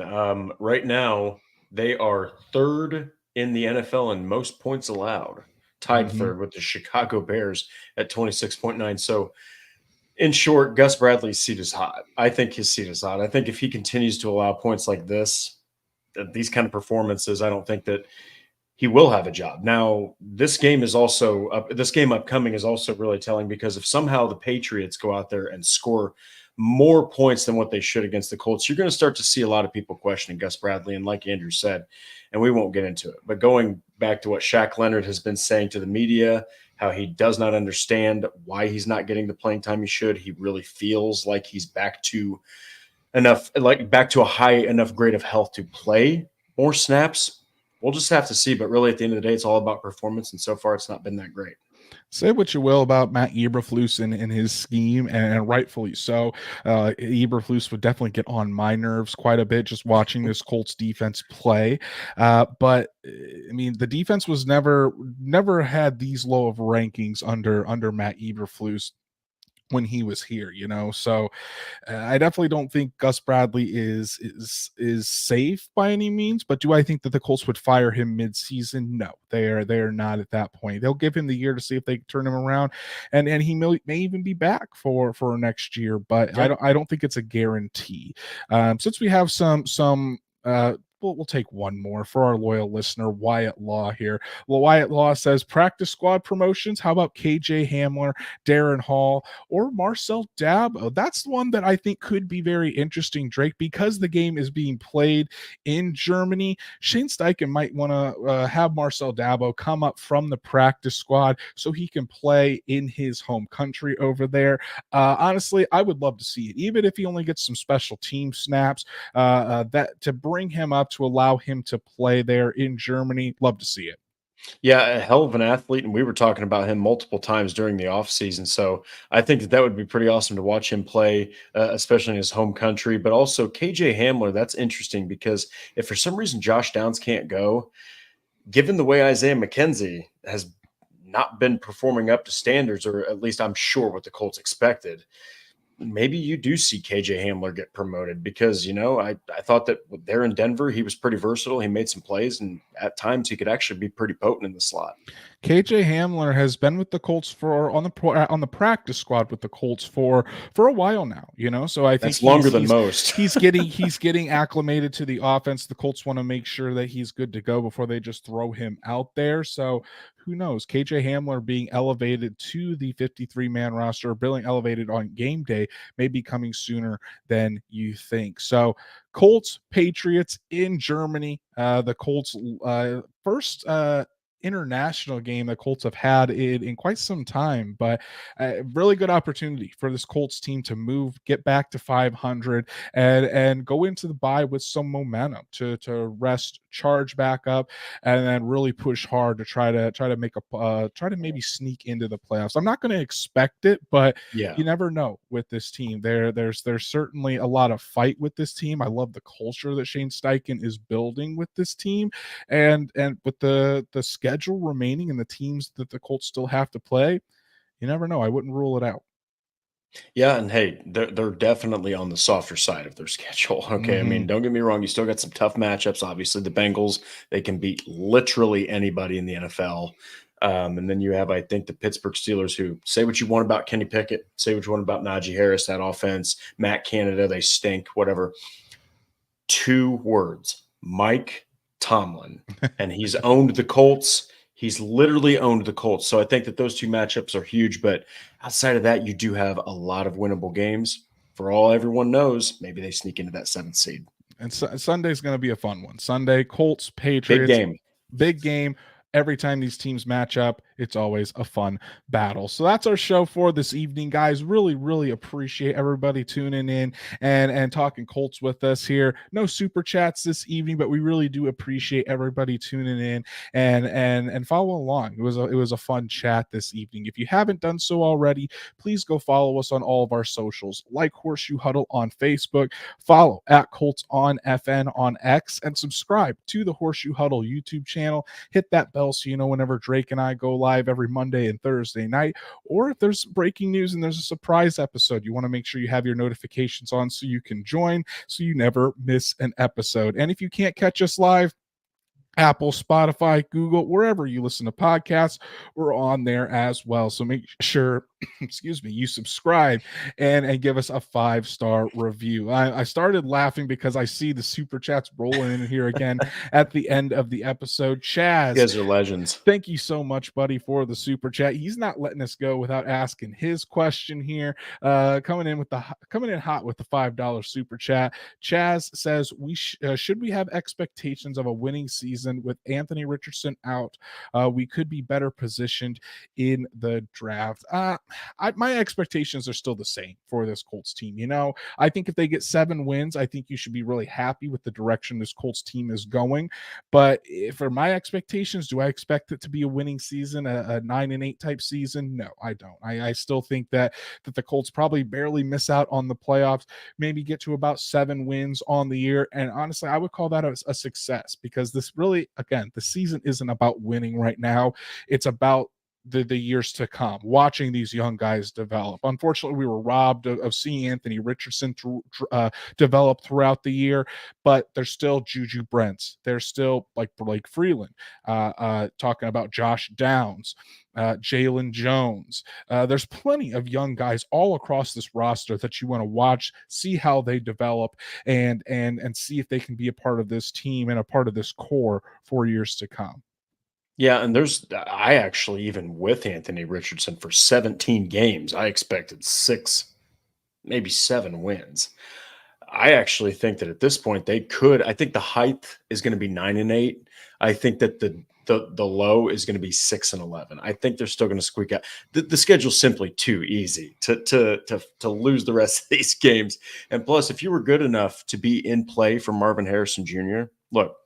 Right now, they are third in the NFL in most points allowed, tied third with the Chicago Bears at 26.9. So, in short, Gus Bradley's seat is hot. I think his seat is hot. I think if he continues to allow points like this, these kind of performances, I don't think that he will have a job. Now, this game upcoming is also really telling, because if somehow the Patriots go out there and score more points than what they should against the Colts, you're going to start to see a lot of people questioning Gus Bradley. And like Andrew said, and we won't get into it, but going back to what Shaq Leonard has been saying to the media, how he does not understand why he's not getting the playing time he should. He really feels like he's back to a high enough grade of health to play more snaps. We'll just have to see. But really, at the end of the day, it's all about performance. And so far, it's not been that great.
Say what you will about Matt Eberflus and his scheme, and rightfully so. Eberflus would definitely get on my nerves quite a bit just watching this Colts defense play. But I mean, the defense was never had these low of rankings under Matt Eberflus when he was here, so I definitely don't think Gus Bradley is safe by any means. But do I think that the Colts would fire him mid-season? No, they are not at that point. They'll give him the year to see if they can turn him around, and he may even be back for next year. But yeah. I don't think it's a guarantee. Since we have some we'll take one more for our loyal listener, Wyatt Law here. Well, Wyatt Law says, practice squad promotions. How about KJ Hamler, Darren Hall, or Marcel Dabo? That's the one that I think could be very interesting, Drake, because the game is being played in Germany. Shane Steichen might want to have Marcel Dabo come up from the practice squad so he can play in his home country over there. Honestly, I would love to see it, even if he only gets some special team snaps, that to bring him up to allow him to play there in Germany. Love to see it.
Yeah, a hell of an athlete, and we were talking about him multiple times during the offseason. So I think that that would be pretty awesome to watch him play, especially in his home country. But also KJ Hamler, that's interesting because if for some reason Josh Downs can't go, given the way Isaiah McKenzie has not been performing up to standards, or at least I'm sure what the Colts expected, maybe you do see KJ Hamler get promoted because, I thought that there in Denver, he was pretty versatile. He made some plays, and at times he could actually be pretty potent in the slot.
KJ Hamler has been with the Colts for on the practice squad with the Colts for a while now, So I think
That's longer than most.
he's getting acclimated to the offense. The Colts want to make sure that he's good to go before they just throw him out there. So who knows? KJ Hamler being elevated to the 53-man roster, or being elevated on game day, may be coming sooner than you think. So Colts Patriots in Germany. The Colts first international game that Colts have had in quite some time, but a really good opportunity for this Colts team to get back to 500 and go into the bye with some momentum to rest, charge back up, and then really push hard to try to make try to maybe sneak into the playoffs. I'm not going to expect it, but
Yeah.
you never know with this team. There's certainly a lot of fight with this team. I love the culture that Shane Steichen is building with this team, and with the schedule remaining and the teams that the Colts still have to play, you never know. I wouldn't rule it out.
Yeah, and hey, they're definitely on the softer side of their schedule. Okay, I mean,
Mhm.
don't get me wrong, you still got some tough matchups. Obviously, the Bengals, they can beat literally anybody in the NFL. And then you have, I think, the Pittsburgh Steelers, who, say what you want about Kenny Pickett, say what you want about Najee Harris, that offense, Matt Canada, they stink, whatever. Two words: Mike Tomlin. And he's owned the Colts. He's literally owned the Colts. So I think that those two matchups are huge. But outside of that, you do have a lot of winnable games. For all everyone knows, maybe they sneak into that seventh seed.
And Sunday's going to be a fun one. Sunday, Colts,
Big
Patriots,
game.
big game. Every time these teams match up, it's always a fun battle. So that's our show for this evening, guys. Really, really appreciate everybody tuning in and talking Colts with us here. No super chats this evening, but we really do appreciate everybody tuning in and follow along. It was a fun chat this evening. If you haven't done so already, please go follow us on all of our socials, like Horseshoe Huddle on Facebook, follow at Colts on FN on X, and subscribe to the Horseshoe Huddle YouTube channel. Hit that bell so you know whenever Drake and I go live every Monday and Thursday night, or if there's breaking news and there's a surprise episode, you want to make sure you have your notifications on so you can join, so you never miss an episode. And if you can't catch us live, Apple, Spotify, Google, wherever you listen to podcasts, we're on there as well. So make sure, excuse me, you subscribe and give us a 5-star review. I started laughing because I see the super chats rolling in here again at the end of the episode. Chaz,
You guys are legends.
thank you so much, buddy, for the super chat. He's not letting us go without asking his question here. Coming in hot with the $5 super chat. Chaz says, should we have expectations of a winning season with Anthony Richardson out? We could be better positioned in the draft. My expectations are still the same for this Colts team. I think if they get 7 wins, I think you should be really happy with the direction this Colts team is going. But for my expectations, do I expect it to be a winning season, a 9-8 type season? No, I don't. I still think that the Colts probably barely miss out on the playoffs, maybe get to about 7 wins on the year. And honestly, I would call that a success, because this really, again, the season isn't about winning right now. It's about the years to come, watching these young guys develop. Unfortunately, we were robbed of seeing Anthony Richardson develop throughout the year, but there's still Juju Brents. There's still like Blake Freeland, talking about Josh Downs, Jalen Jones. There's plenty of young guys all across this roster that you want to watch, see how they develop, and see if they can be a part of this team and a part of this core for years to come.
Yeah, and I actually, even with Anthony Richardson for 17 games, I expected 6, maybe 7 wins. I actually think that at this point I think the height is going to be 9-8. I think that the low is going to be 6-11. I think they're still going to squeak out. The schedule's simply too easy to lose the rest of these games. And plus, if you were good enough to be in play for Marvin Harrison Jr., look,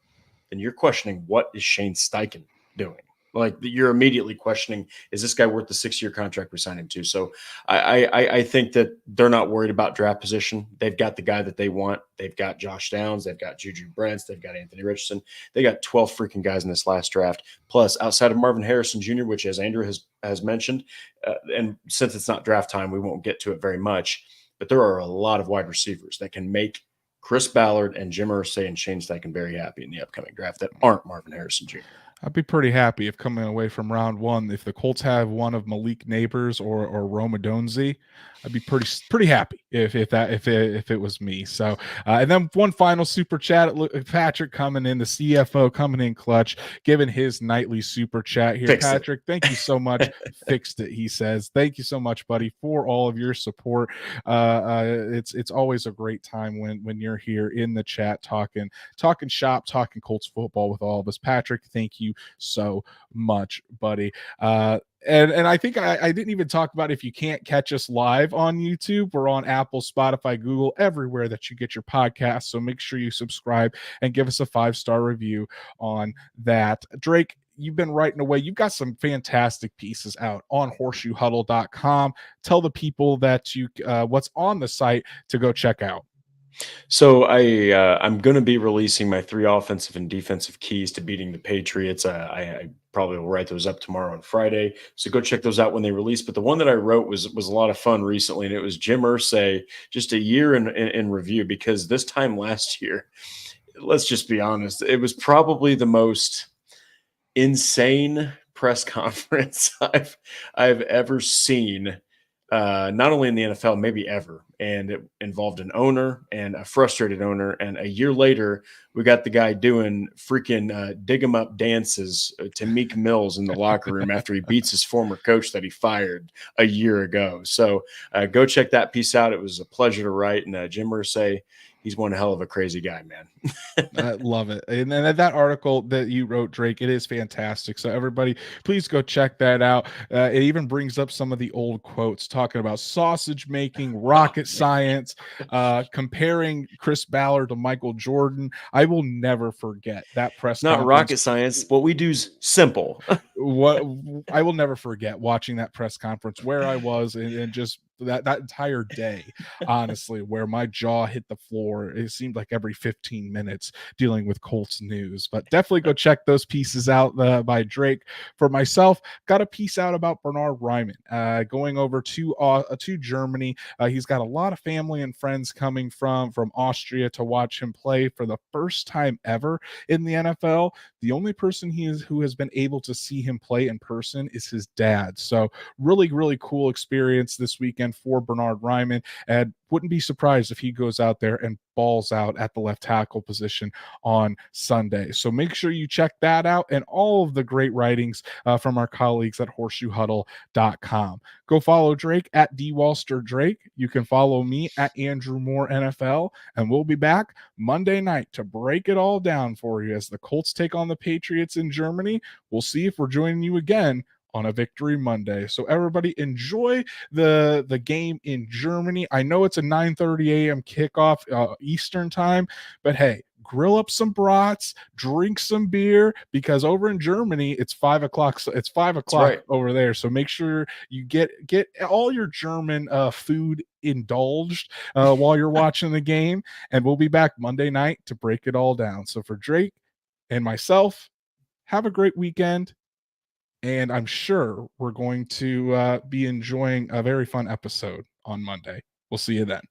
then you're questioning, what is Shane Steichen doing? Like you're immediately questioning, is this guy worth the 6-year contract we signed him to? So I think that they're not worried about draft position. They've got the guy that they want. They've got Josh Downs. They've got Juju Brents. They've got Anthony Richardson. They got 12 freaking guys in this last draft. Plus, outside of Marvin Harrison Jr., which, as Andrew has mentioned, and since it's not draft time, we won't get to it very much. But there are a lot of wide receivers that can make Chris Ballard and Jim Irsay and Shane Steichen very happy in the upcoming draft that aren't Marvin Harrison Jr.
I'd be pretty happy if coming away from round one, if the Colts have one of Malik Neighbors or Rome Odunze, I'd be pretty happy if it was me. So and then one final super chat, Patrick coming in, the CFO coming in clutch, giving his nightly super chat here.
Fixed
Patrick, thank you so much. Fixed it, he says. Thank you so much, buddy, for all of your support. It's always a great time when you're here in the chat talking shop, talking Colts football with all of us. Patrick, thank you so much, buddy. And I think I didn't even talk about, if you can't catch us live on YouTube, we're on Apple, Spotify, Google, everywhere that you get your podcasts. So make sure you subscribe and give us a 5-star review on that. Drake, you've been writing away. You've got some fantastic pieces out on horseshoehuddle.com. Tell the people that you what's on the site to go check out.
So I'm going to be releasing my 3 offensive and defensive keys to beating the Patriots. I probably will write those up tomorrow on Friday. So go check those out when they release. But the one that I wrote was a lot of fun recently, and it was Jim Irsay, just a year in review, because this time last year, let's just be honest, it was probably the most insane press conference I've ever seen. Not only in the NFL, maybe ever. And it involved an owner and a frustrated owner. And a year later, we got the guy doing freaking dig 'em up dances to Meek Mills in the locker room after he beats his former coach that he fired a year ago. So go check that piece out. It was a pleasure to write. And Jim Irsay, he's one hell of a crazy guy, man.
I love it. And then that article that you wrote, Drake, it is fantastic. So everybody, please go check that out. It even brings up some of the old quotes talking about sausage making, rocket science, comparing Chris Ballard to Michael Jordan. I will never forget that press
Not
conference.
rocket science. What we do is simple.
What I will never forget watching that press conference, where I was, and just that entire day, honestly, where my jaw hit the floor. It seemed like every 15 minutes dealing with Colts news. But definitely go check those pieces out by Drake. For myself, got a piece out about Bernard Reimann going over to Germany. He's got a lot of family and friends coming from Austria to watch him play for the first time ever in the NFL. The only person who has been able to see him play in person is his dad. So really, really cool experience this weekend for Bernard Reimann, and wouldn't be surprised if he goes out there and balls out at the left tackle position on Sunday. So make sure you check that out, and all of the great writings from our colleagues at horseshoehuddle.com. Go follow Drake at DWalsterDrake. You can follow me at Andrew Moore NFL, and we'll be back Monday night to break it all down for you as the Colts take on the Patriots in Germany. We'll see if we're joining you again on a Victory Monday. So everybody enjoy the game in Germany. I know it's a 9:30 a.m. kickoff Eastern time, but hey, grill up some brats, drink some beer, because over in Germany it's 5 o'clock. So it's 5 o'clock
right
over there. So make sure you get all your German food indulged while you're watching the game. And we'll be back Monday night to break it all down. So for Drake and myself, have a great weekend. And I'm sure we're going to be enjoying a very fun episode on Monday. We'll see you then.